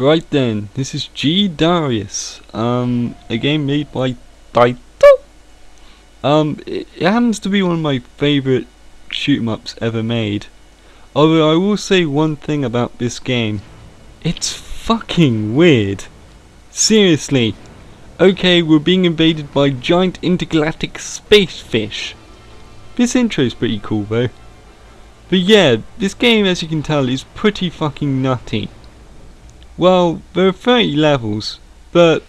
Right then, this is Darius. A game made by Taito. It happens to be one of my favourite shoot 'em ups ever made. Although I will say one thing about this game. It's fucking weird. Seriously. Okay, we're being invaded by giant intergalactic space fish. This intro's pretty cool though. But yeah, this game, as you can tell, is pretty fucking nutty. Well, there are 30 levels, but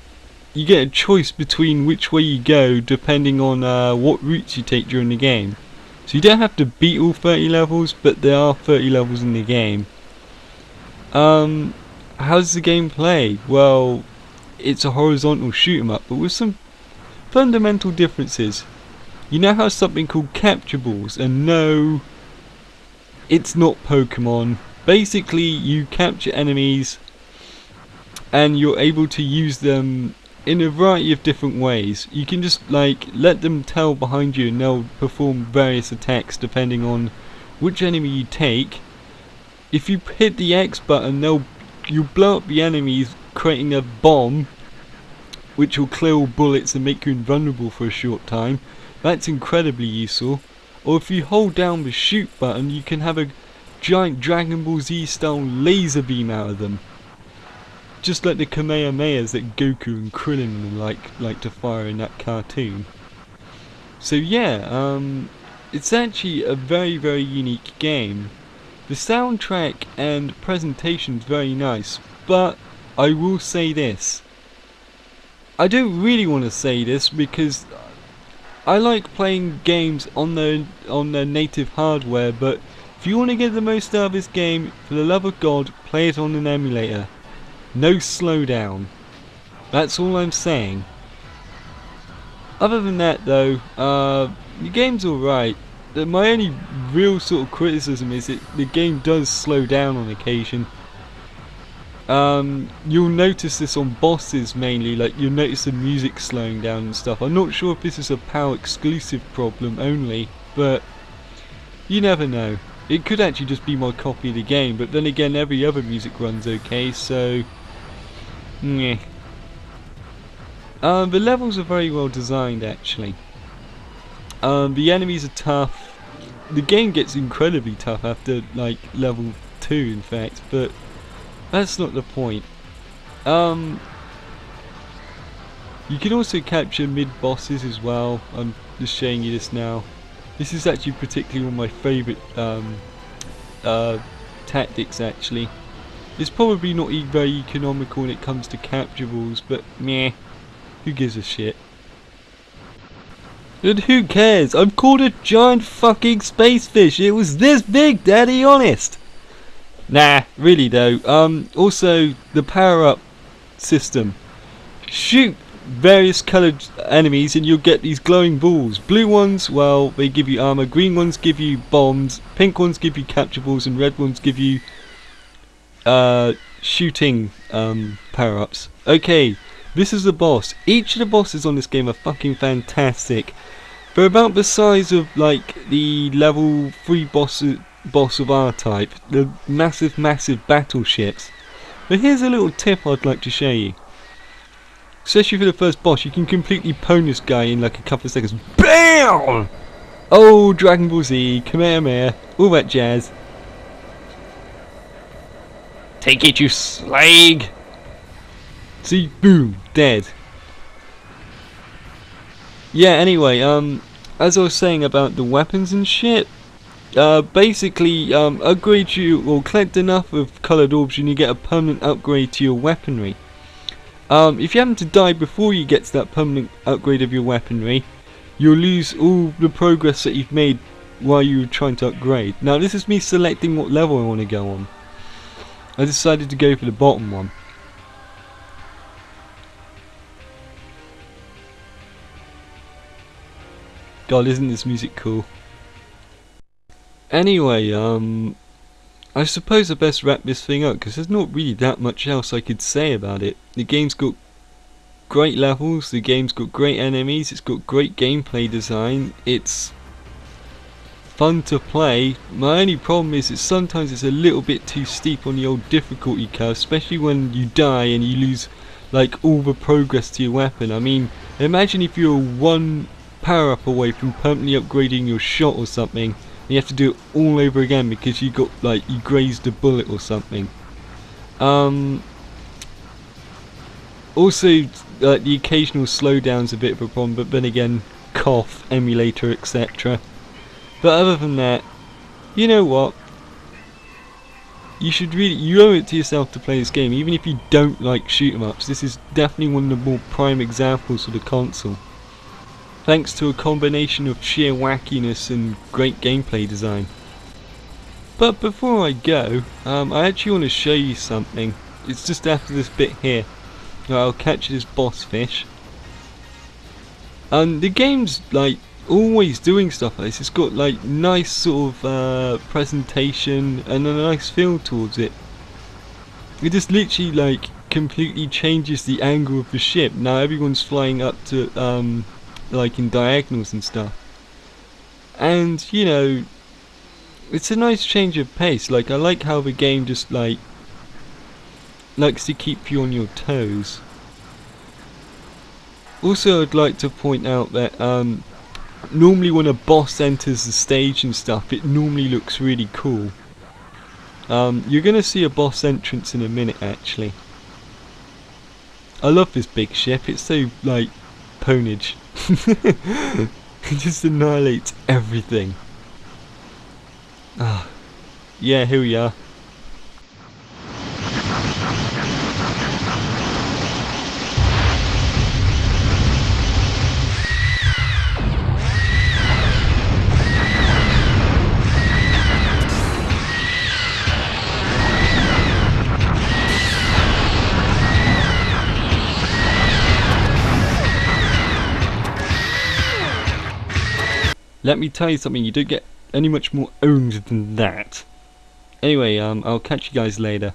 you get a choice between which way you go depending on what routes you take during the game. So you don't have to beat all 30 levels, but there are 30 levels in the game. How does the game play? Well, it's a horizontal shoot 'em up, but with some fundamental differences. You now have something called capturables, and no, it's not Pokemon. Basically, you capture enemies and you're able to use them in a variety of different ways. You can just like let them tell behind you and they'll perform various attacks depending on which enemy you take. If you hit the X button, you'll blow up the enemies, creating a bomb which will clear all bullets and make you invulnerable for a short time. That's incredibly useful. Or if you hold down the shoot button, you can have a giant Dragon Ball Z style laser beam out of them. Just like the Kamehamehas that Goku and Krillin like to fire in that cartoon. So yeah, it's actually a very, very unique game. The soundtrack and presentation is very nice, but I will say this. I don't really want to say this because I like playing games on their native hardware, but if you want to get the most out of this game, for the love of God, play it on an emulator. No slowdown. That's all I'm saying. Other than that though, the game's alright. My only real sort of criticism is that the game does slow down on occasion. You'll notice this on bosses mainly, like you'll notice the music slowing down and stuff. I'm not sure if this is a PAL exclusive problem only, but you never know. It could actually just be my copy of the game, but then again every other music runs okay, so meh. The levels are very well designed actually. The enemies are tough. The game gets incredibly tough after like level 2 in fact, but that's not the point. You can also capture mid-bosses as well. I'm just showing you this now. This is actually particularly one of my favourite tactics actually. It's probably not very economical when it comes to capturables, but meh, who gives a shit? And who cares? I've caught a giant fucking space fish. It was this big, Daddy, honest. Nah, really though. Also the power-up system. Shoot various coloured enemies and you'll get these glowing balls. Blue ones, well, they give you armour. Green ones give you bombs. Pink ones give you capturables, and red ones give you shooting power-ups. Okay, this is the boss. Each of the bosses on this game are fucking fantastic. They're about the size of like the level 3 boss of R-Type, the massive battleships. But here's a little tip I'd like to show you. Especially for the first boss, you can completely pwn this guy in like a couple of seconds. BAM! Oh, Dragon Ball Z, Kamehameha, all that jazz. Take it, you slag! See, boom, dead. Yeah, anyway, as I was saying about the weapons and shit, basically, upgrade you, or collect enough of coloured orbs and you get a permanent upgrade to your weaponry. If you happen to die before you get to that permanent upgrade of your weaponry, you'll lose all the progress that you've made while you were trying to upgrade. Now this is me selecting what level I want to go on. I decided to go for the bottom one. God, isn't this music cool? Anyway, I suppose I best wrap this thing up because there's not really that much else I could say about it. The game's got great levels, the game's got great enemies, it's got great gameplay design, it's fun to play. My only problem is that sometimes it's a little bit too steep on the old difficulty curve, especially when you die and you lose like all the progress to your weapon. I mean, imagine if you're one power up away from permanently upgrading your shot or something, and you have to do it all over again because you got like you grazed a bullet or something. Also, the occasional slowdown's a bit of a problem, but then again, cough, emulator, etc. But other than that, you know what? You owe it to yourself to play this game, even if you don't like shoot 'em ups. This is definitely one of the more prime examples for the console, thanks to a combination of sheer wackiness and great gameplay design. But before I go, I actually want to show you something. It's just after this bit here. I'll catch this boss fish. And the game's like always doing stuff like this. It's got like nice sort of presentation and a nice feel towards it. It just literally like completely changes the angle of the ship. Now everyone's flying up to like in diagonals and stuff. And you know, it's a nice change of pace. Like I like how the game just like likes to keep you on your toes. Also, I'd like to point out that normally when a boss enters the stage and stuff, it normally looks really cool. You're gonna see a boss entrance in a minute actually. I love this big ship, it's so like ponage. It just annihilates everything. Yeah, here we are. Let me tell you something, you don't get any much more owned than that. Anyway, I'll catch you guys later.